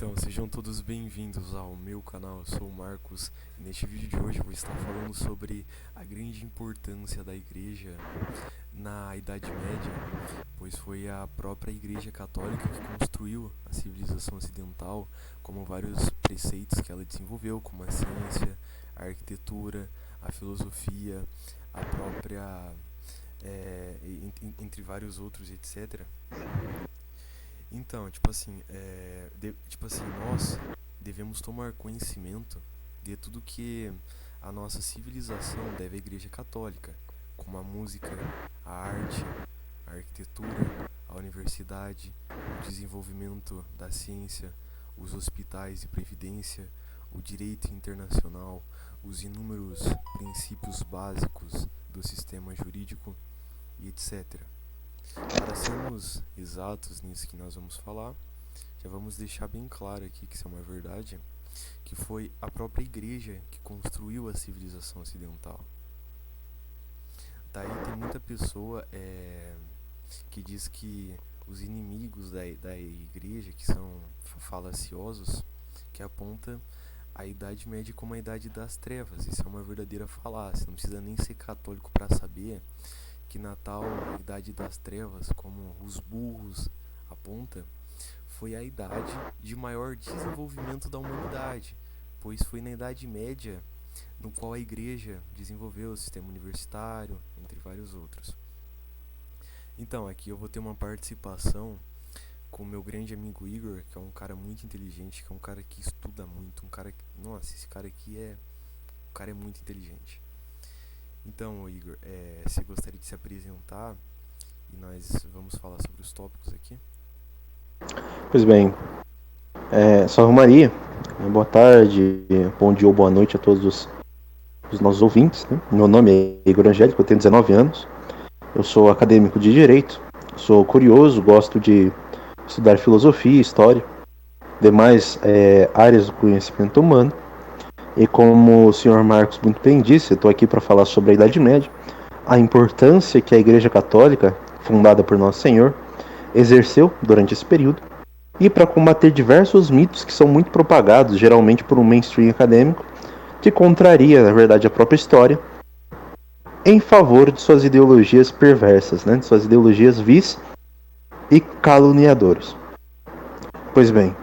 Então, sejam todos bem-vindos ao meu canal. Eu sou o Marcos e neste vídeo de hoje eu vou estar falando sobre a grande importância da igreja na Idade Média, pois foi a própria Igreja Católica que construiu a civilização ocidental, como vários preceitos que ela desenvolveu, como a ciência, a arquitetura, a filosofia, a própria, entre vários outros, etc. Então, nós devemos tomar conhecimento de tudo que a nossa civilização deve à Igreja Católica, como a música, a arte, a arquitetura, a universidade, o desenvolvimento da ciência, os hospitais e previdência, o direito internacional, os inúmeros princípios básicos do sistema jurídico e etc. Para sermos exatos nisso que nós vamos falar, já vamos deixar bem claro aqui que isso é uma verdade, que foi a própria igreja que construiu a civilização ocidental. Daí tem muita pessoa que diz que os inimigos da igreja, que são falaciosos, que aponta a Idade Média como a Idade das Trevas. Isso é uma verdadeira falácia, não precisa nem ser católico para saber que na tal Idade das Trevas, como os burros aponta, foi a idade de maior desenvolvimento da humanidade, pois foi na Idade Média no qual a igreja desenvolveu o sistema universitário, entre vários outros. Então, aqui eu vou ter uma participação com o meu grande amigo Igor, que é um cara muito inteligente, que é um cara que estuda muito, um cara que, nossa, esse cara aqui o cara é muito inteligente. Então, Igor, você gostaria de se apresentar e nós vamos falar sobre os tópicos aqui? Pois bem, salve Maria, boa tarde, bom dia ou boa noite a todos os nossos ouvintes, né? Meu nome é Igor Angélico, eu tenho 19 anos, eu sou acadêmico de Direito, sou curioso, gosto de estudar filosofia, história, demais áreas do conhecimento humano, e como o senhor Marcos muito bem disse, eu estou aqui para falar sobre a Idade Média, a importância que a Igreja Católica, fundada por Nosso Senhor, exerceu durante esse período, e para combater diversos mitos que são muito propagados, geralmente por um mainstream acadêmico, que contraria, na verdade, a própria história, em favor de suas ideologias perversas, né? De suas ideologias vis e caluniadoras. Pois bem,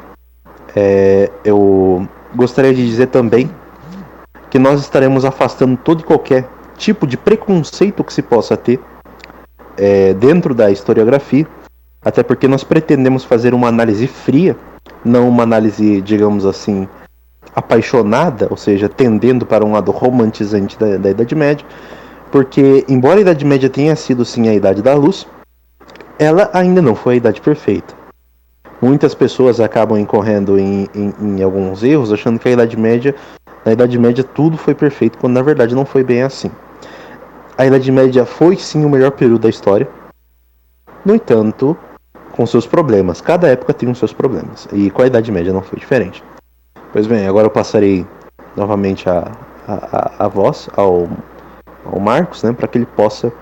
eu gostaria de dizer também que nós estaremos afastando todo e qualquer tipo de preconceito que se possa ter dentro da historiografia, até porque nós pretendemos fazer uma análise fria, não uma análise, digamos assim, apaixonada, ou seja, tendendo para um lado romantizante da Idade Média, porque, embora a Idade Média tenha sido sim a Idade da Luz, ela ainda não foi a Idade Perfeita. Muitas pessoas acabam incorrendo em alguns erros, achando que na Idade Média tudo foi perfeito, quando na verdade não foi bem assim. A Idade Média foi sim o melhor período da história, no entanto, com seus problemas. Cada época tem os seus problemas, e com a Idade Média não foi diferente. Pois bem, agora eu passarei novamente a voz ao Marcos, né, para que ele possa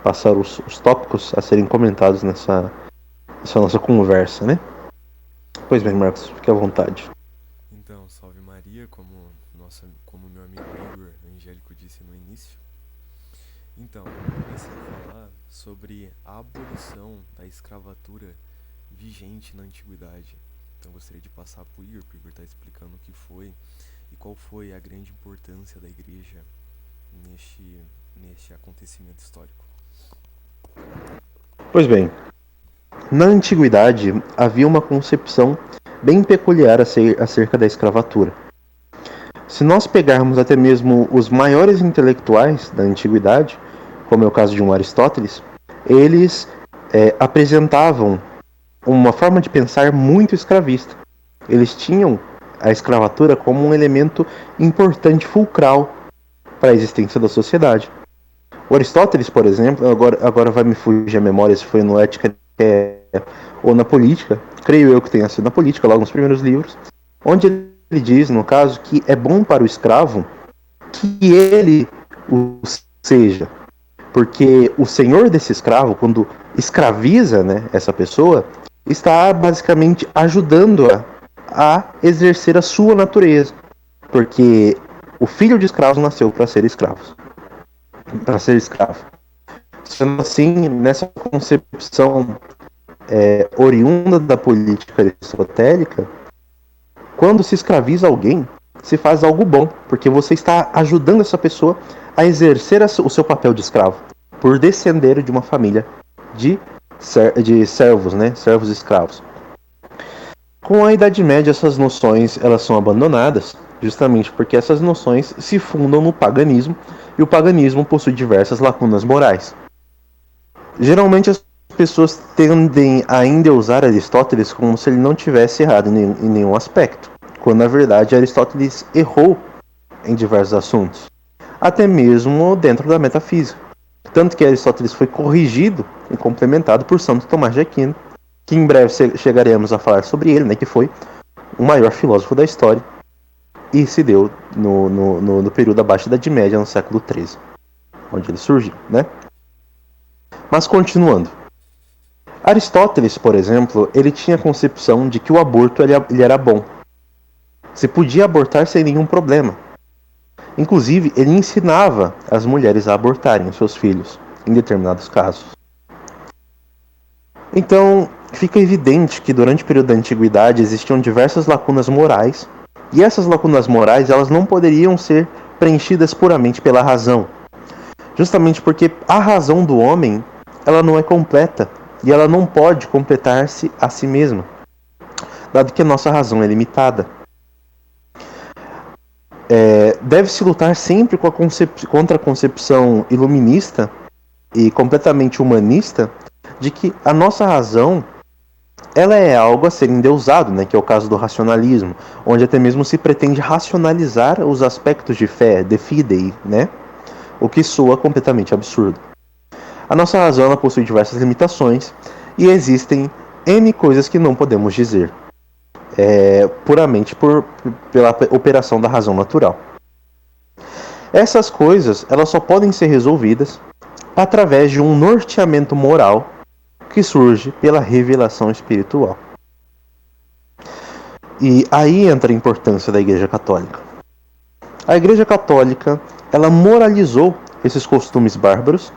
passar os tópicos a serem comentados nessa nossa conversa, né? Pois bem, Marcos, fique à vontade. Então, salve Maria, como meu amigo Igor Angélico disse no início. Então, vamos começar a falar sobre a abolição da escravatura vigente na antiguidade. Então, gostaria de passar para o Igor estar explicando o que foi e qual foi a grande importância da igreja neste acontecimento histórico. Pois bem, na antiguidade havia uma concepção bem peculiar acerca da escravatura. Se nós pegarmos até mesmo os maiores intelectuais da antiguidade, como é o caso de um Aristóteles, eles apresentavam uma forma de pensar muito escravista. Eles tinham a escravatura como um elemento importante, fulcral, para a existência da sociedade. O Aristóteles, por exemplo, agora vai me fugir a memória se foi no Ética ou na Política, creio eu que tenha sido na Política, logo nos primeiros livros, onde ele diz, no caso, que é bom para o escravo que ele o seja, porque o senhor desse escravo, quando escraviza, né, essa pessoa, está basicamente ajudando-a a exercer a sua natureza, porque o filho de escravos nasceu para ser escravo. Sendo assim, nessa concepção oriunda da política aristotélica, quando se escraviza alguém, se faz algo bom, porque você está ajudando essa pessoa a exercer o seu papel de escravo, por descender de uma família de servos, né? Servos escravos. Com a Idade Média, essas noções elas são abandonadas, justamente porque essas noções se fundam no paganismo, e o paganismo possui diversas lacunas morais. Geralmente as pessoas tendem a endeusar Aristóteles como se ele não tivesse errado em nenhum aspecto, quando na verdade Aristóteles errou em diversos assuntos, até mesmo dentro da metafísica. Tanto que Aristóteles foi corrigido e complementado por Santo Tomás de Aquino, que em breve chegaremos a falar sobre ele, né, que foi o maior filósofo da história e se deu no período abaixo da Idade Média, no século XIII, onde ele surgiu, né? Mas continuando, Aristóteles, por exemplo, ele tinha a concepção de que o aborto ele era bom. Se podia abortar sem nenhum problema. Inclusive, ele ensinava as mulheres a abortarem os seus filhos, em determinados casos. Então, fica evidente que durante o período da Antiguidade existiam diversas lacunas morais, e essas lacunas morais elas não poderiam ser preenchidas puramente pela razão. Justamente porque a razão do homem ela não é completa, e ela não pode completar-se a si mesma, dado que a nossa razão é limitada. Deve-se lutar sempre contra a concepção iluminista e completamente humanista de que a nossa razão ela é algo a ser endeusado, né, que é o caso do racionalismo, onde até mesmo se pretende racionalizar os aspectos de fé, de fidei, né, o que soa completamente absurdo. A nossa razão ela possui diversas limitações e existem N coisas que não podemos dizer, puramente pela operação da razão natural. Essas coisas elas só podem ser resolvidas através de um norteamento moral que surge pela revelação espiritual. E aí entra a importância da Igreja Católica. A Igreja Católica ela moralizou esses costumes bárbaros,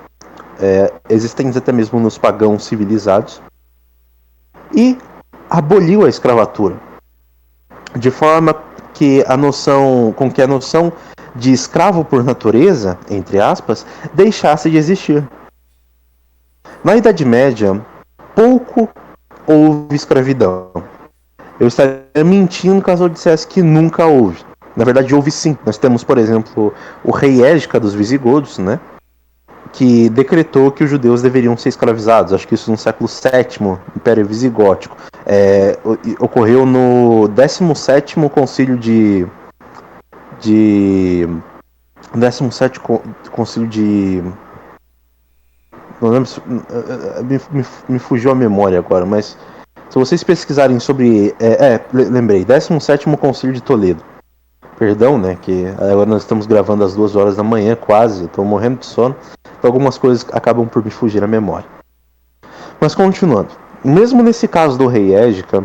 existentes até mesmo nos pagãos civilizados, e aboliu a escravatura, de forma que a noção de escravo por natureza, entre aspas, deixasse de existir. Na Idade Média, pouco houve escravidão. Eu estaria mentindo caso eu dissesse que nunca houve. Na verdade, houve sim. Nós temos, por exemplo, o rei Égica dos visigodos, né, que decretou que os judeus deveriam ser escravizados. Acho que isso no século VII, Império Visigótico. Ocorreu no 17º concílio de 17º concílio de... Não lembro, me fugiu a memória agora, mas se vocês pesquisarem sobre... lembrei, 17º concílio de Toledo. Perdão, né, que agora nós estamos gravando às 2 horas da manhã, quase, estou morrendo de sono, então algumas coisas acabam por me fugir à memória. Mas continuando, mesmo nesse caso do rei Égica,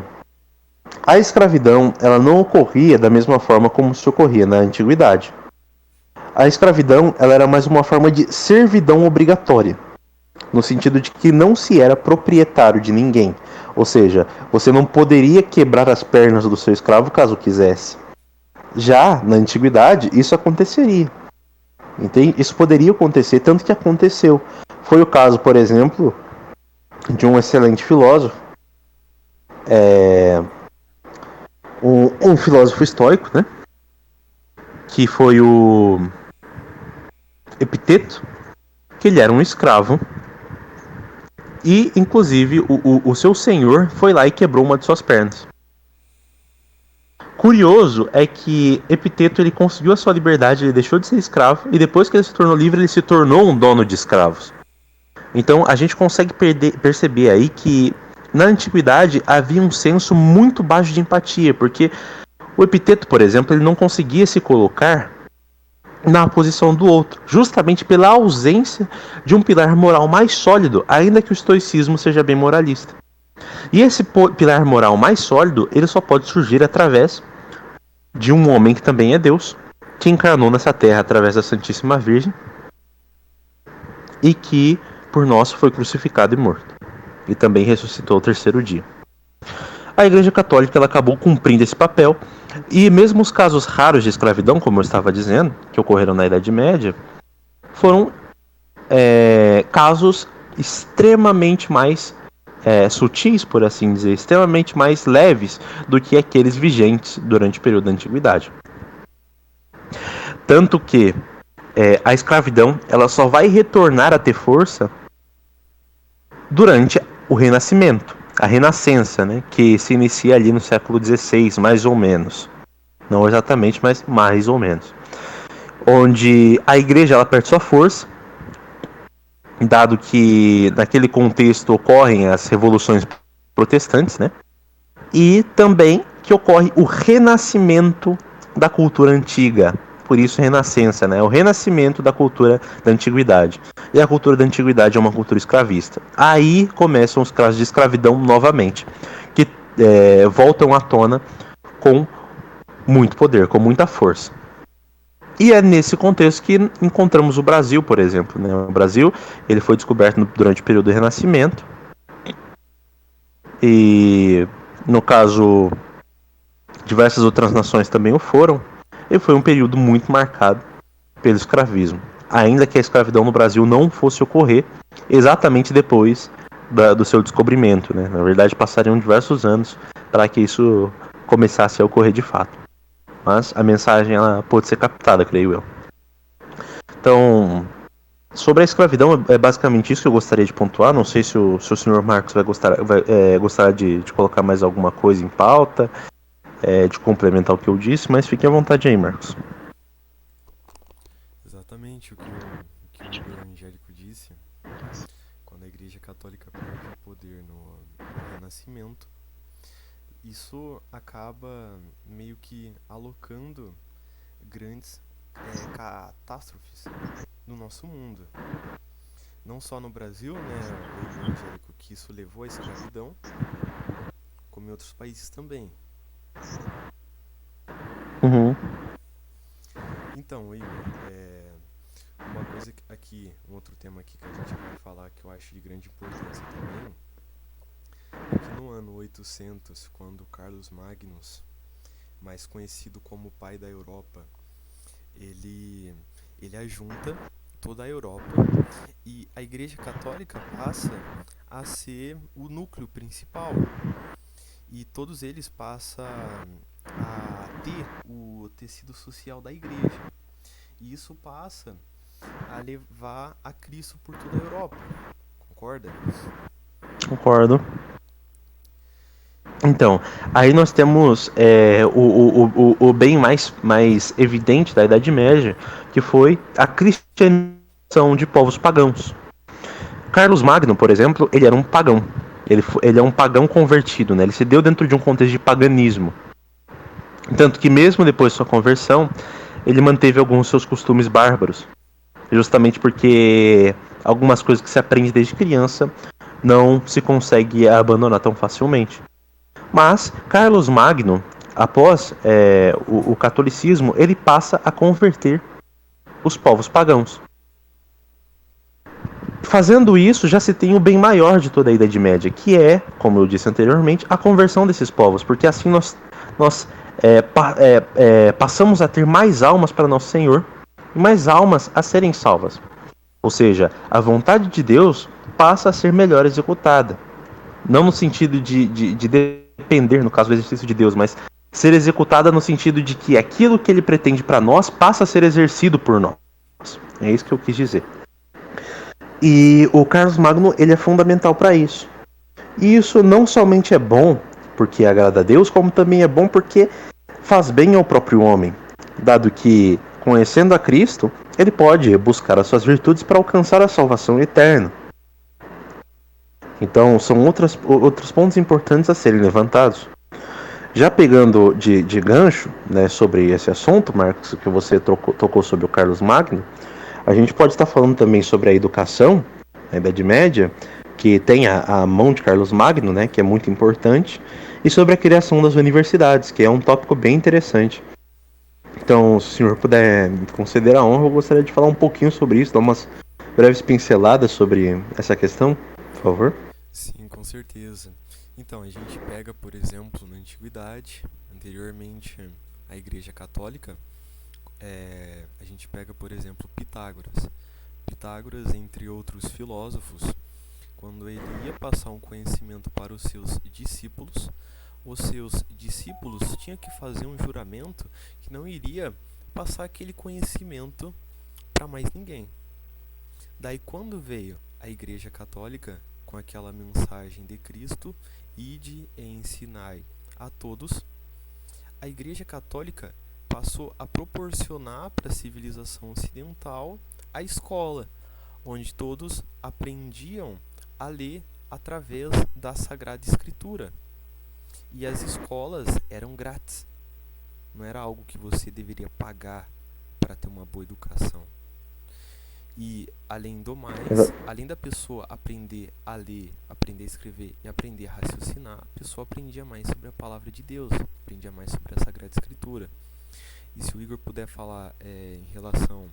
a escravidão ela não ocorria da mesma forma como se ocorria na antiguidade. A escravidão ela era mais uma forma de servidão obrigatória, no sentido de que não se era proprietário de ninguém, ou seja, você não poderia quebrar as pernas do seu escravo caso quisesse. Já na antiguidade, isso aconteceria. Entende? Isso poderia acontecer, tanto que aconteceu. Foi o caso, por exemplo, de um excelente filósofo, um filósofo estoico, né? Que foi o Epiteto, que ele era um escravo. E, inclusive, o seu senhor foi lá e quebrou uma de suas pernas. Curioso é que Epiteto ele conseguiu a sua liberdade, ele deixou de ser escravo, e depois que ele se tornou livre, ele se tornou um dono de escravos. Então a gente consegue perceber aí que na antiguidade havia um senso muito baixo de empatia, porque o Epiteto, por exemplo, ele não conseguia se colocar na posição do outro, justamente pela ausência de um pilar moral mais sólido, ainda que o estoicismo seja bem moralista. E esse pilar moral mais sólido, ele só pode surgir através de um homem que também é Deus, que encarnou nessa terra através da Santíssima Virgem e que por nós foi crucificado e morto. E também ressuscitou ao terceiro dia. A Igreja Católica ela acabou cumprindo esse papel, e mesmo os casos raros de escravidão, como eu estava dizendo, que ocorreram na Idade Média, foram casos extremamente mais sutis, por assim dizer, extremamente mais leves do que aqueles vigentes durante o período da Antiguidade. Tanto que a escravidão ela só vai retornar a ter força durante o Renascimento, a Renascença, né, que se inicia ali no século XVI, mais ou menos. Não exatamente, mas mais ou menos. Onde a igreja ela perde sua força, dado que naquele contexto ocorrem as revoluções protestantes, né? E também que ocorre o renascimento da cultura antiga. Por isso renascença, né? O renascimento da cultura da antiguidade. E a cultura da antiguidade é uma cultura escravista. Aí começam os casos de escravidão novamente, que voltam à tona com muito poder, com muita força. E é nesse contexto que encontramos o Brasil, por exemplo, né? O Brasil ele foi descoberto durante o período do Renascimento. E, no caso, diversas outras nações também o foram. E foi um período muito marcado pelo escravismo. Ainda que a escravidão no Brasil não fosse ocorrer exatamente depois do seu descobrimento, né? Na verdade, passariam diversos anos para que isso começasse a ocorrer de fato. Mas a mensagem ela pode ser captada, creio eu. Então, sobre a escravidão, é basicamente isso que eu gostaria de pontuar. Não sei se o senhor Marcos vai gostar de colocar mais alguma coisa em pauta, de complementar o que eu disse, mas fique à vontade aí, Marcos. Exatamente o que o Angélico disse. Quando a Igreja Católica perde o poder no Renascimento, isso acaba meio que alocando grandes catástrofes no nosso mundo. Não só no Brasil, né, o Angélico, que isso levou à escravidão, como em outros países também. Uhum. Então, Igor, uma coisa aqui, um outro tema aqui que a gente vai falar que eu acho de grande importância também, é que no ano 800, quando Carlos Magnus, mais conhecido como o pai da Europa, ele ajunta toda a Europa e a Igreja Católica passa a ser o núcleo principal e todos eles passam a ter o tecido social da Igreja e isso passa a levar a Cristo por toda a Europa, concorda? Concordo. Então, aí nós temos o bem mais evidente da Idade Média, que foi a cristianização de povos pagãos. Carlos Magno, por exemplo, ele era um pagão. Ele é um pagão convertido, né? Ele se deu dentro de um contexto de paganismo. Tanto que mesmo depois de sua conversão, ele manteve alguns dos seus costumes bárbaros. Justamente porque algumas coisas que se aprende desde criança não se consegue abandonar tão facilmente. Mas Carlos Magno, após o catolicismo, ele passa a converter os povos pagãos. Fazendo isso, já se tem o bem maior de toda a Idade Média, que é, como eu disse anteriormente, a conversão desses povos, porque assim nós passamos a ter mais almas para Nosso Senhor e mais almas a serem salvas. Ou seja, a vontade de Deus passa a ser melhor executada. Não no sentido de depender, no caso do exercício de Deus, mas ser executada no sentido de que aquilo que ele pretende para nós passa a ser exercido por nós. É isso que eu quis dizer. E o Carlos Magno, ele é fundamental para isso. E isso não somente é bom porque agrada a Deus, como também é bom porque faz bem ao próprio homem, dado que, conhecendo a Cristo, ele pode buscar as suas virtudes para alcançar a salvação eterna. Então, são outros pontos importantes a serem levantados. Já pegando de gancho, né, sobre esse assunto, Marcos, que você tocou sobre o Carlos Magno, a gente pode estar falando também sobre a educação na Idade Média, que tem a mão de Carlos Magno, né, que é muito importante, e sobre a criação das universidades, que é um tópico bem interessante. Então, se o senhor puder me conceder a honra, eu gostaria de falar um pouquinho sobre isso, dar umas breves pinceladas sobre essa questão, por favor. Sim, com certeza. Então, a gente pega, por exemplo, na antiguidade, anteriormente à Igreja Católica, a gente pega, por exemplo, Pitágoras. Pitágoras, entre outros filósofos, quando ele ia passar um conhecimento para os seus discípulos tinham que fazer um juramento que não iria passar aquele conhecimento para mais ninguém. Daí, quando veio a Igreja Católica com aquela mensagem de Cristo, ide e ensinai a todos, a Igreja Católica passou a proporcionar para a civilização ocidental a escola, onde todos aprendiam a ler através da Sagrada Escritura. E as escolas eram grátis. Não era algo que você deveria pagar para ter uma boa educação. E, além do mais, além da pessoa aprender a ler, aprender a escrever e aprender a raciocinar, a pessoa aprendia mais sobre a palavra de Deus, aprendia mais sobre a Sagrada Escritura. E se o Igor puder falar em relação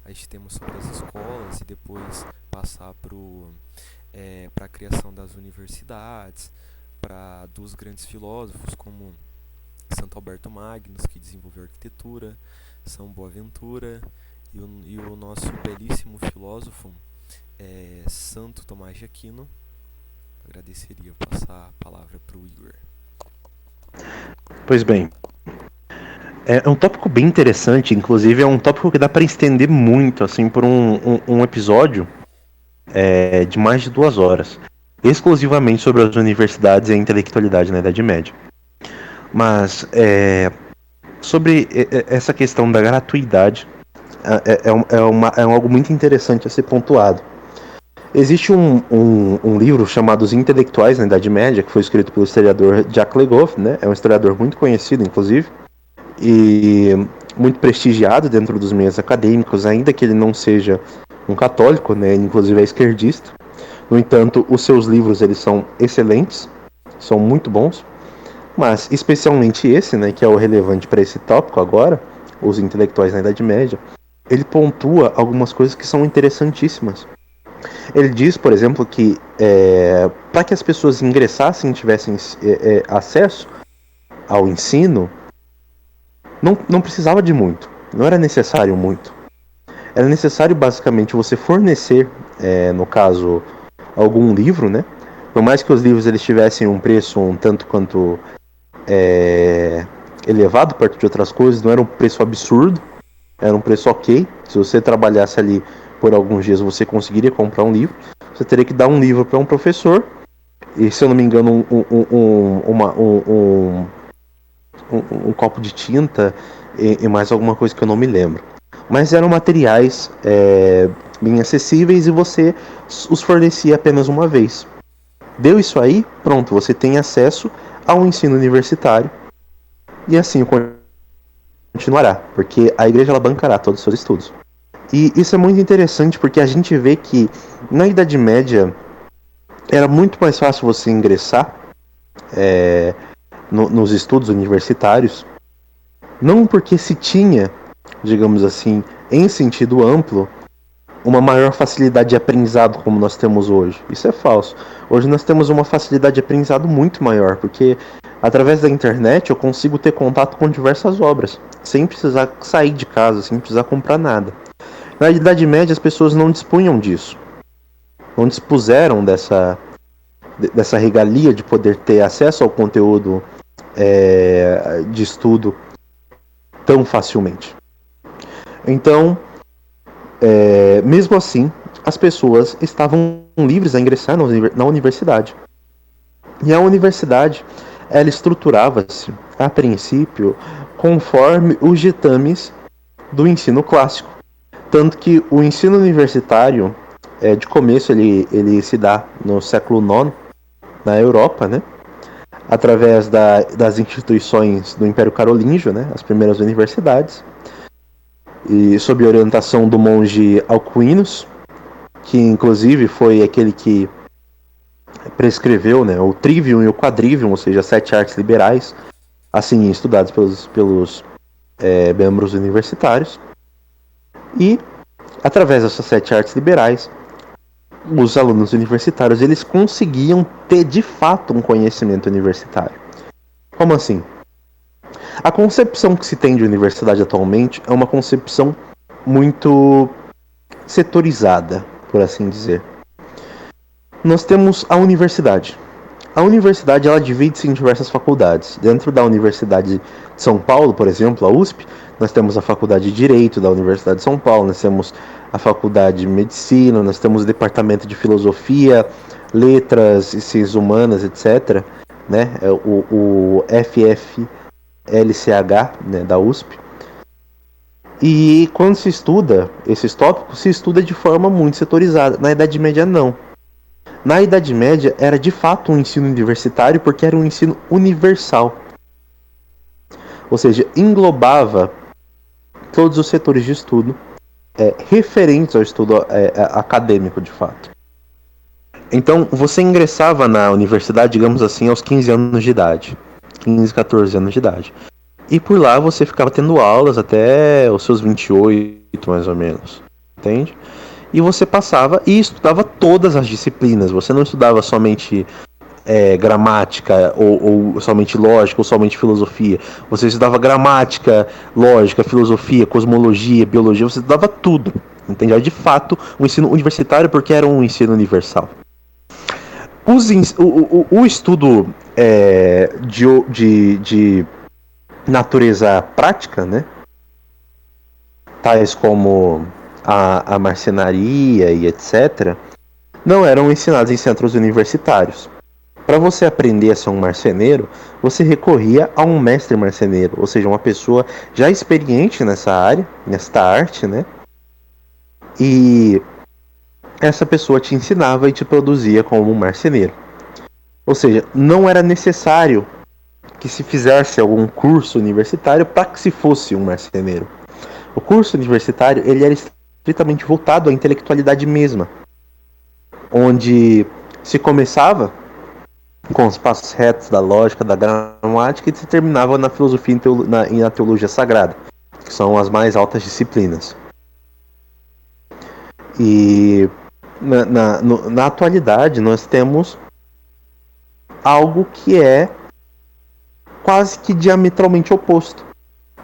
a este tema sobre as escolas e depois passar para a criação das universidades, dos grandes filósofos como Santo Alberto Magnus, que desenvolveu a arquitetura, São Boaventura e o nosso belíssimo filósofo Santo Tomás de Aquino, agradeceria passar a palavra para o Igor. Pois bem, é um tópico bem interessante, inclusive é um tópico que dá para estender muito, assim, por um episódio de mais de 2 horas, exclusivamente sobre as universidades e a intelectualidade na Idade Média. Mas sobre essa questão da gratuidade, é algo muito interessante a ser pontuado. Existe um livro chamado Os Intelectuais na Idade Média, que foi escrito pelo historiador Jacques Le Goff, né? É um historiador muito conhecido, inclusive, e muito prestigiado dentro dos meios acadêmicos, ainda que ele não seja um católico, né? Ele, inclusive, é esquerdista. No entanto, os seus livros eles são excelentes, são muito bons, mas especialmente esse, né, que é o relevante para esse tópico agora, Os Intelectuais na Idade Média, ele pontua algumas coisas que são interessantíssimas. Ele diz, por exemplo, que para que as pessoas ingressassem e tivessem acesso ao ensino, não precisava de muito, não era necessário muito. Era necessário basicamente você fornecer, no caso, algum livro, né? Por mais que os livros eles tivessem um preço um tanto quanto elevado perto de outras coisas, não era um preço absurdo, era um preço ok. Se você trabalhasse ali por alguns dias, você conseguiria comprar um livro. Você teria que dar um livro para um professor, e se eu não me engano, um copo de tinta e mais alguma coisa que eu não me lembro. Mas eram materiais bem acessíveis e você os fornecia apenas uma vez. Deu isso aí, pronto, você tem acesso ao ensino universitário e assim continuará, porque a igreja ela bancará todos os seus estudos. E isso é muito interessante porque a gente vê que na Idade Média era muito mais fácil você ingressar nos estudos universitários, não porque se tinha, digamos assim, em sentido amplo, uma maior facilidade de aprendizado como nós temos hoje. Isso é falso. Hoje nós temos uma facilidade de aprendizado muito maior, porque através da internet eu consigo ter contato com diversas obras, sem precisar sair de casa, sem precisar comprar nada. Na Idade Média as pessoas não dispunham disso. Não dispuseram dessa regalia de poder ter acesso ao conteúdo de estudo tão facilmente. Então, mesmo assim, as pessoas estavam livres a ingressar na universidade. E a universidade, ela estruturava-se, a princípio, conforme os ditames do ensino clássico. Tanto que o ensino universitário, de começo, ele se dá no século IX, na Europa, né? Através das instituições do Império Carolíngio, né? As primeiras universidades, e sob a orientação do monge Alcuinus, que inclusive foi aquele que prescreveu, né, o trivium e o quadrivium, ou seja, as 7 artes liberais, assim estudadas pelos membros universitários. E, através dessas 7 artes liberais, os alunos universitários eles conseguiam ter de fato um conhecimento universitário. Como assim? A concepção que se tem de universidade atualmente é uma concepção muito setorizada, por assim dizer. Nós temos a universidade. A universidade ela divide-se em diversas faculdades. Dentro da Universidade de São Paulo, por exemplo, a USP, nós temos a Faculdade de Direito da Universidade de São Paulo, nós temos a Faculdade de Medicina, nós temos o Departamento de Filosofia, Letras e Ciências Humanas, etc. Né? O FFLCH, né, da USP. E quando se estuda esses tópicos, se estuda de forma muito setorizada. Na Idade Média, não. Na Idade Média, era de fato um ensino universitário porque era um ensino universal. Ou seja, englobava todos os setores de estudo referentes ao estudo acadêmico, de fato. Então, você ingressava na universidade, digamos assim, aos 15 anos de idade. 15, 14 anos de idade. E por lá você ficava tendo aulas até os seus 28, mais ou menos. Entende? E você passava e estudava todas as disciplinas. Você não estudava somente gramática, ou somente lógica, ou somente filosofia. Você estudava gramática, lógica, filosofia, cosmologia, biologia. Você estudava tudo. Entende? Era de fato um ensino universitário porque era um ensino universal. O estudo de natureza prática, né? Tais como a marcenaria e etc., não eram ensinados em centros universitários. Para você aprender a ser um marceneiro, você recorria a um mestre marceneiro, ou seja, uma pessoa já experiente nessa área, nesta arte, né? E essa pessoa te ensinava e te produzia como um marceneiro. Ou seja, não era necessário que se fizesse algum curso universitário para que se fosse um marceneiro. O curso universitário ele era estritamente voltado à intelectualidade mesma, onde se começava com os passos retos da lógica, da gramática, e se terminava na filosofia e na teologia sagrada, que são as mais altas disciplinas. E na atualidade nós temos algo que é quase que diametralmente oposto.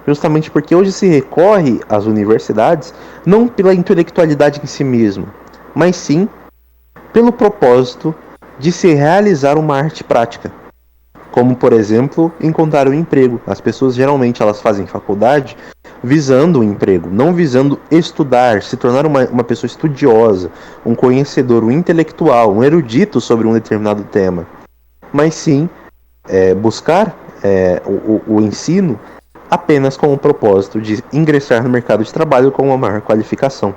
Justamente porque hoje se recorre às universidades não pela intelectualidade em si mesmo, mas sim pelo propósito de se realizar uma arte prática. Como, por exemplo, encontrar um emprego. As pessoas geralmente elas fazem faculdade visando um emprego, não visando estudar, se tornar uma pessoa estudiosa, um conhecedor, um intelectual, um erudito sobre um determinado tema. Mas sim buscar o ensino apenas com o propósito de ingressar no mercado de trabalho com uma maior qualificação.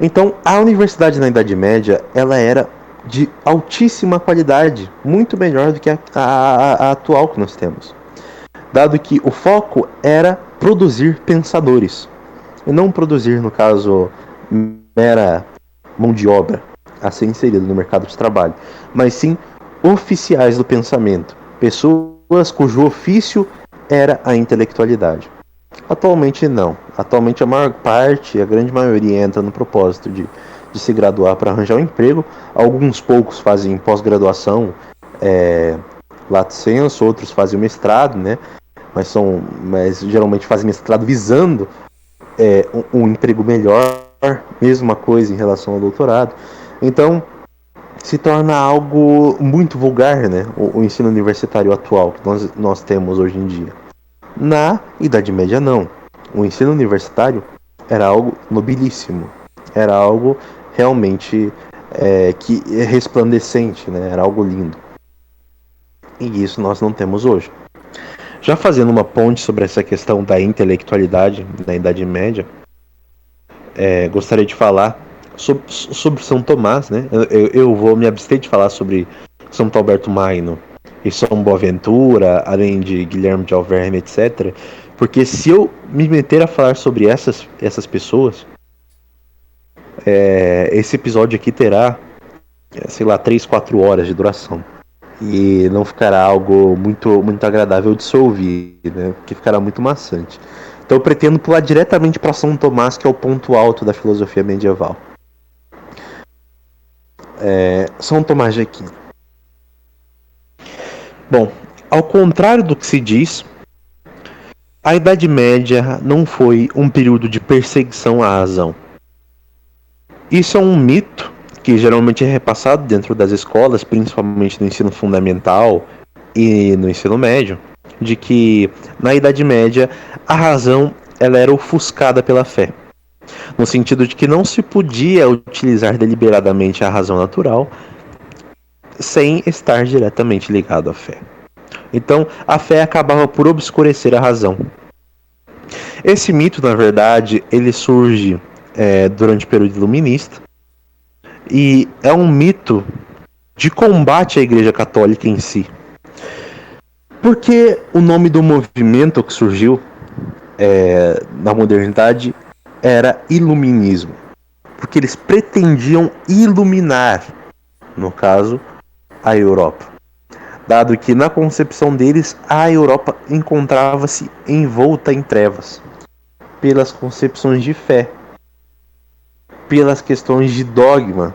Então, a universidade na Idade Média, ela era de altíssima qualidade, muito melhor do que a atual que nós temos. Dado que o foco era produzir pensadores, e não produzir, no caso, mera mão de obra a ser inserida no mercado de trabalho, mas sim oficiais do pensamento, pessoas cujo ofício era a intelectualidade. Atualmente não. Atualmente a maior parte, a grande maioria entra no propósito de se graduar para arranjar um emprego. Alguns poucos fazem pós-graduação, lato sensu, outros fazem mestrado, né? Mas geralmente fazem mestrado visando um emprego melhor, mesma coisa em relação ao doutorado. Então se torna algo muito vulgar, né? O ensino universitário atual que nós temos hoje em dia. Na Idade Média não. O ensino universitário era algo nobilíssimo, era algo realmente que é resplandecente, né? Era algo lindo. E isso nós não temos hoje. Já fazendo uma ponte sobre essa questão da intelectualidade na Idade Média, gostaria de falar sobre São Tomás, né? Eu vou me abster de falar sobre São Alberto Magno e São Boaventura, além de Guilherme de Alverme, etc. Porque se eu me meter a falar sobre essas pessoas, esse episódio aqui terá sei lá, 3, 4 horas de duração. E não ficará algo muito agradável de se ouvir, né? Porque ficará muito maçante. Então eu pretendo pular diretamente para São Tomás, que é o ponto alto da filosofia medieval. São Tomás de Aquino. Bom, ao contrário do que se diz, a Idade Média não foi um período de perseguição à razão. Isso é um mito que geralmente é repassado dentro das escolas, principalmente no ensino fundamental e no ensino médio, de que na Idade Média a razão ela era ofuscada pela fé, no sentido de que não se podia utilizar deliberadamente a razão natural sem estar diretamente ligado à fé. Então, a fé acabava por obscurecer a razão. Esse mito, na verdade, ele surge durante o período iluminista e é um mito de combate à Igreja Católica em si. Porque o nome do movimento que surgiu na modernidade era iluminismo. Porque eles pretendiam iluminar, no caso, a Europa. Dado que na concepção deles a Europa encontrava-se envolta em trevas, pelas concepções de fé, pelas questões de dogma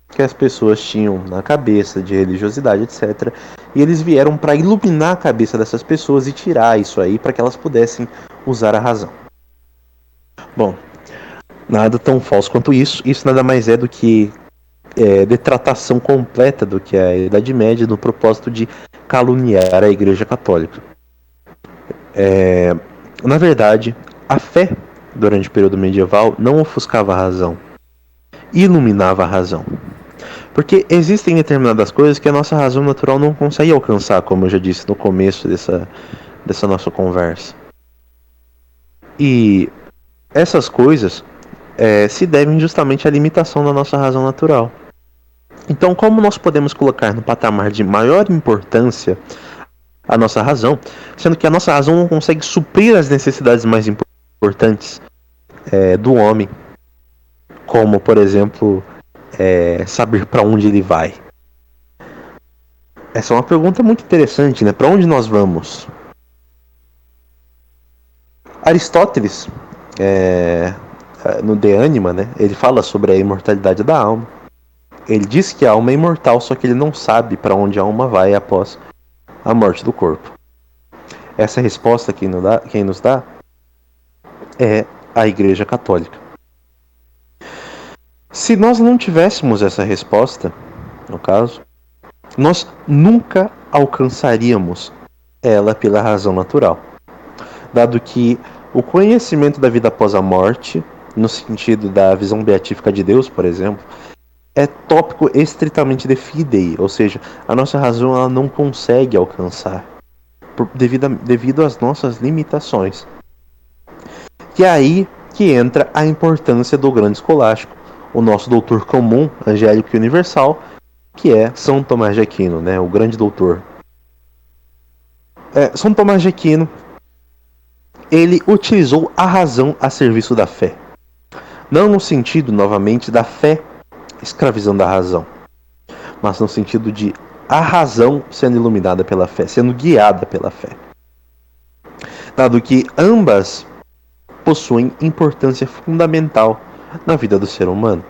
que as pessoas tinham na cabeça, de religiosidade, etc. E eles vieram para iluminar a cabeça dessas pessoas e tirar isso aí para que elas pudessem usar a razão. Bom, nada tão falso quanto isso. Isso nada mais é do que detratação completa do que é a Idade Média no propósito de caluniar a Igreja Católica. Na verdade, a fé durante o período medieval não ofuscava a razão, iluminava a razão. Porque existem determinadas coisas que a nossa razão natural não consegue alcançar, como eu já disse no começo dessa nossa conversa. E essas coisas se devem justamente à limitação da nossa razão natural. Então, como nós podemos colocar no patamar de maior importância a nossa razão, sendo que a nossa razão não consegue suprir as necessidades mais importantes do homem, como, por exemplo, saber para onde ele vai? Essa é uma pergunta muito interessante, né? Para onde nós vamos? Aristóteles, no De Anima, né? Ele fala sobre a imortalidade da alma. Ele diz que a alma é imortal, só que ele não sabe para onde a alma vai após a morte do corpo. Essa resposta quem nos dá é a Igreja Católica. Se nós não tivéssemos essa resposta, no caso, nós nunca alcançaríamos ela pela razão natural, dado que o conhecimento da vida após a morte, no sentido da visão beatífica de Deus, por exemplo, é tópico estritamente de fidei, ou seja, a nossa razão ela não consegue alcançar devido às nossas limitações. E é aí que entra a importância do grande escolástico, o nosso doutor comum, angélico e universal, que é São Tomás de Aquino, né, o grande doutor. São Tomás de Aquino, ele utilizou a razão a serviço da fé. Não no sentido, novamente, da fé escravizando a razão, mas no sentido de a razão sendo iluminada pela fé, sendo guiada pela fé. Dado que ambas possuem importância fundamental na vida do ser humano.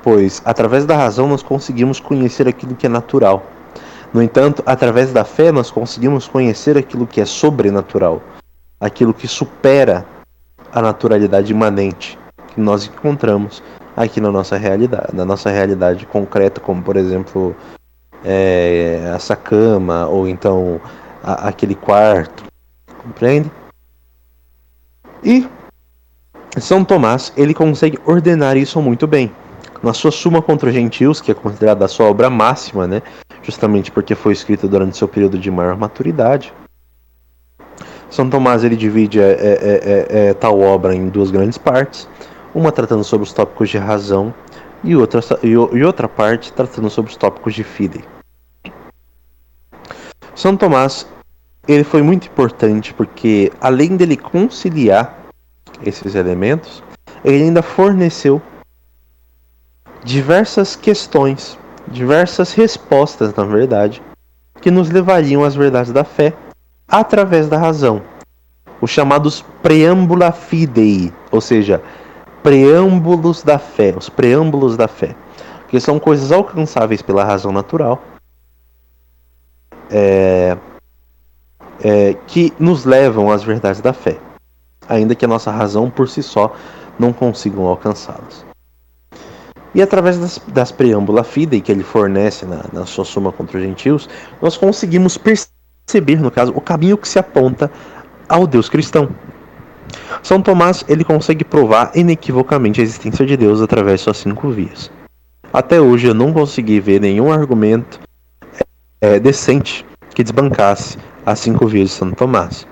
Pois, através da razão, nós conseguimos conhecer aquilo que é natural. No entanto, através da fé, nós conseguimos conhecer aquilo que é sobrenatural, aquilo que supera a naturalidade imanente que nós encontramos aqui na nossa realidade concreta, como, por exemplo, essa cama, ou então aquele quarto, compreende? E São Tomás, ele consegue ordenar isso muito bem. Na sua Suma contra os Gentios, que é considerada a sua obra máxima, né? Justamente porque foi escrita durante seu período de maior maturidade. São Tomás ele divide tal obra em duas grandes partes, uma tratando sobre os tópicos de razão e outra parte tratando sobre os tópicos de fidei. São Tomás ele foi muito importante porque, além dele conciliar esses elementos, ele ainda forneceu diversas questões, diversas respostas, na verdade, que nos levariam às verdades da fé através da razão. Os chamados preambula fidei, ou seja, preâmbulos da fé, os preâmbulos da fé, que são coisas alcançáveis pela razão natural, que nos levam às verdades da fé, ainda que a nossa razão por si só não consigam alcançá-las. E através das preâmbula fidei que ele fornece na sua Suma contra os Gentios, nós conseguimos perceber, no caso, o caminho que se aponta ao Deus cristão. São Tomás ele consegue provar inequivocamente a existência de Deus através de suas 5 vias. Até hoje eu não consegui ver nenhum argumento decente que desbancasse as 5 vias de Santo Tomás.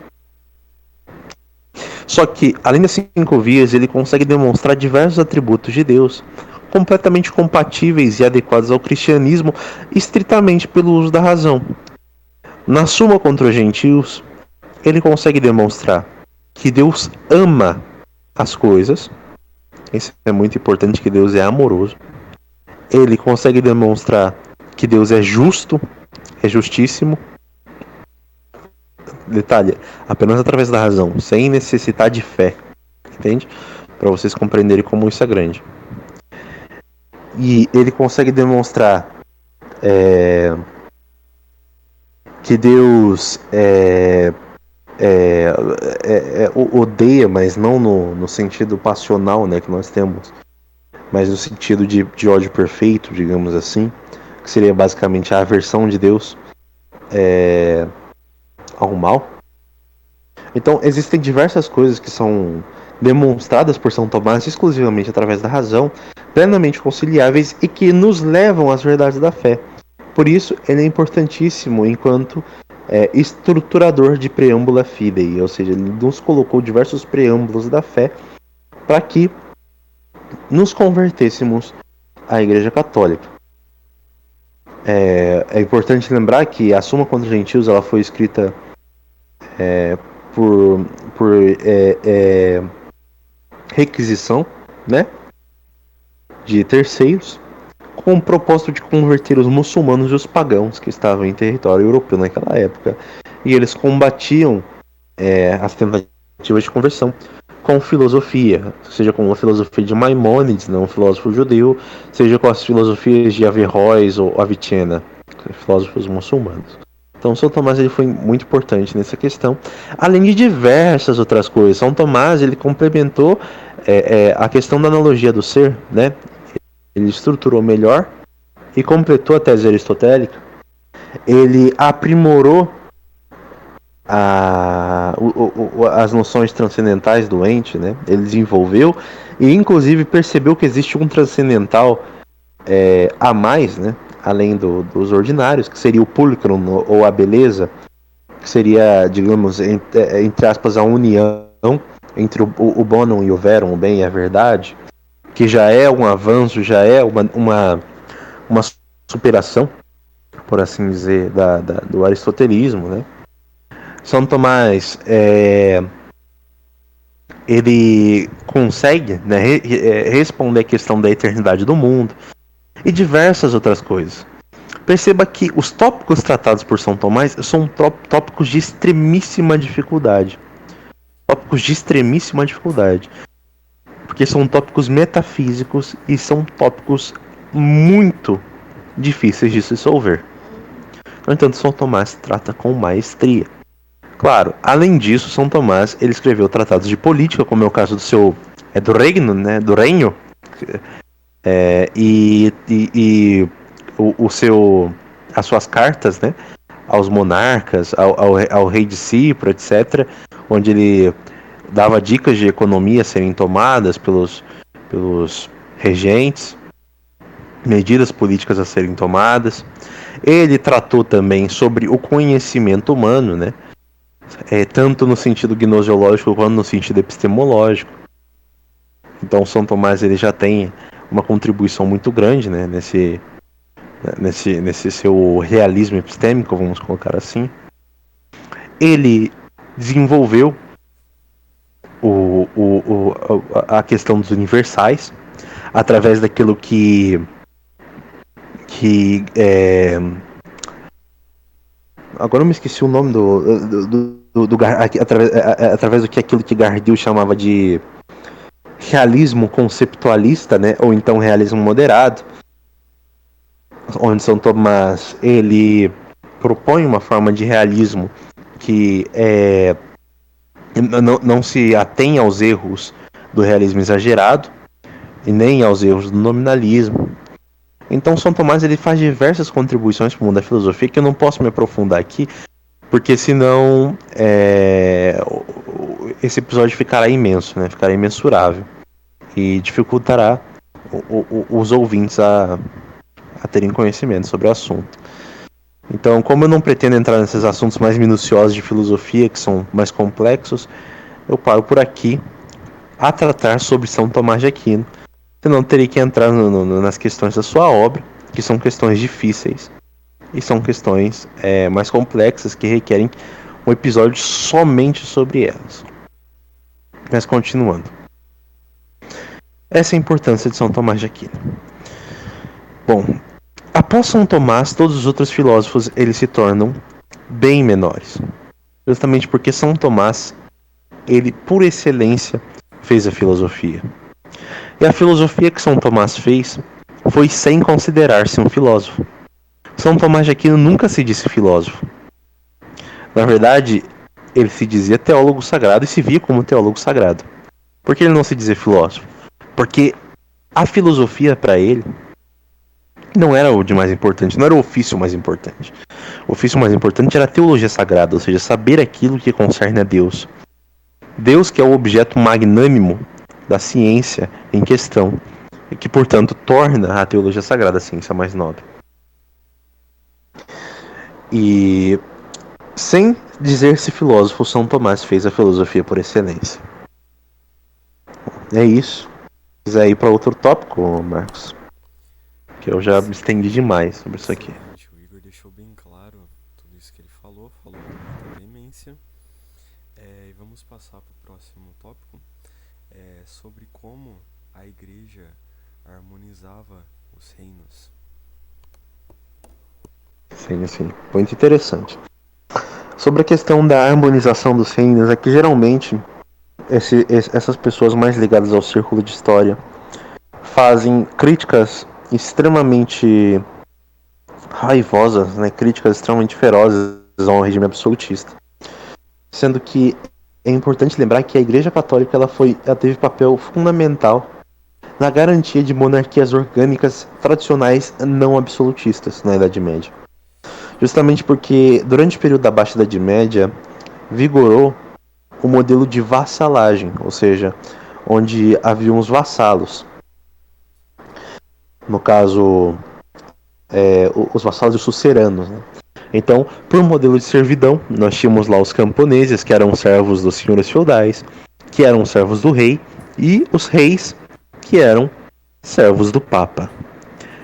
Só que, além das 5 vias, ele consegue demonstrar diversos atributos de Deus, completamente compatíveis e adequados ao cristianismo, estritamente pelo uso da razão. Na Suma contra os Gentios, ele consegue demonstrar que Deus ama as coisas. Isso é muito importante, que Deus é amoroso. Ele consegue demonstrar que Deus é justo, é justíssimo. Detalhe, apenas através da razão, sem necessitar de fé. Entende? Para vocês compreenderem como isso é grande. E ele consegue demonstrar que Deus odeia, mas não no sentido passional, né, que nós temos, mas no sentido de ódio perfeito, digamos assim, que seria basicamente a aversão de Deus ao mal. Então existem diversas coisas que são demonstradas por São Tomás exclusivamente através da razão, plenamente conciliáveis e que nos levam às verdades da fé. Por isso ele é importantíssimo enquanto estruturador de preâmbula fidei, ou seja, ele nos colocou diversos preâmbulos da fé para que nos convertêssemos à Igreja Católica. É importante lembrar que a Suma contra os Gentios ela foi escrita por requisição, né, de terceiros, com o propósito de converter os muçulmanos e os pagãos que estavam em território europeu naquela época. E eles combatiam as tentativas de conversão com filosofia, seja com a filosofia de Maimônides, um filósofo judeu, seja com as filosofias de Averroes ou Avicenna, filósofos muçulmanos. Então São Tomás ele foi muito importante nessa questão, além de diversas outras coisas. São Tomás ele complementou a questão da analogia do ser, né? Ele estruturou melhor e completou a tese aristotélica. Ele aprimorou as noções transcendentais do ente, né? Ele desenvolveu e inclusive percebeu que existe um transcendental a mais, né? Além dos ordinários, que seria o pulcrum ou a beleza, que seria, digamos, entre aspas, a união entre o bonum e o verum, o bem e a verdade, que já é um avanço, já é uma superação, por assim dizer, do aristotelismo, né? São Tomás ele consegue, né, responder a questão da eternidade do mundo e diversas outras coisas. Perceba que os tópicos tratados por São Tomás são tópicos de extremíssima dificuldade. Tópicos de extremíssima dificuldade. Porque são tópicos metafísicos e são tópicos muito difíceis de se resolver. No entanto, São Tomás trata com maestria. Claro, além disso, São Tomás ele escreveu tratados de política, como é o caso do seu do reino, né, do reino, as suas cartas, né, aos monarcas, ao rei de Cipro, etc., onde ele dava dicas de economia a serem tomadas pelos regentes, medidas políticas a serem tomadas. Ele tratou também sobre o conhecimento humano, né, tanto no sentido gnoseológico quanto no sentido epistemológico. Então São Tomás ele já tem uma contribuição muito grande, né, nesse seu realismo epistêmico, vamos colocar assim. Ele desenvolveu a questão dos universais, através daquilo que agora eu me esqueci o nome através do que aquilo que Gardel chamava de realismo conceptualista, né, ou então realismo moderado, onde São Tomás ele propõe uma forma de realismo que não se atém aos erros do realismo exagerado e nem aos erros do nominalismo. Então São Tomás ele faz diversas contribuições para o mundo da filosofia que eu não posso me aprofundar aqui, porque senão esse episódio ficará imenso, né? Ficará imensurável e dificultará os ouvintes a terem conhecimento sobre o assunto. Então, como eu não pretendo entrar nesses assuntos mais minuciosos de filosofia, que são mais complexos, eu paro por aqui a tratar sobre São Tomás de Aquino. Senão terei que entrar nas questões da sua obra, que são questões difíceis e são questões mais complexas que requerem um episódio somente sobre elas. Mas continuando. Essa é a importância de São Tomás de Aquino. Bom, após São Tomás, todos os outros filósofos eles se tornam bem menores. Justamente porque São Tomás, ele por excelência fez a filosofia. E a filosofia que São Tomás fez foi sem considerar-se um filósofo. São Tomás de Aquino nunca se disse filósofo. Na verdade, ele se dizia teólogo sagrado e se via como teólogo sagrado. Por que ele não se dizia filósofo? Porque a filosofia para ele não era o de mais importante, não era o ofício mais importante. O ofício mais importante era a teologia sagrada, ou seja, saber aquilo que concerne a Deus. Deus que é o objeto magnânimo da ciência em questão, e que, portanto, torna a teologia sagrada a ciência mais nobre. E, sem dizer-se filósofo, São Tomás fez a filosofia por excelência. É isso. Se quiser ir para outro tópico, Marcos, que eu já me estendi demais sobre isso aqui. O Igor deixou bem claro tudo isso que ele falou com muita veemência. E vamos passar para o próximo tópico, sobre como a igreja harmonizava os reinos. Sim. Muito interessante. Sobre a questão da harmonização dos reinos, é que geralmente essas pessoas mais ligadas ao círculo de história fazem críticas extremamente raivosas, né? Críticas extremamente ferozes ao regime absolutista. Sendo que é importante lembrar que a Igreja Católica ela teve papel fundamental na garantia de monarquias orgânicas tradicionais não absolutistas na Idade Média. Justamente porque durante o período da Baixa Idade Média vigorou o modelo de vassalagem, ou seja, onde havia uns vassalos. No caso, os vassalos e os suceranos, né? Então, por modelo de servidão, nós tínhamos lá os camponeses, que eram servos dos senhores feudais, que eram servos do rei, e os reis, que eram servos do Papa.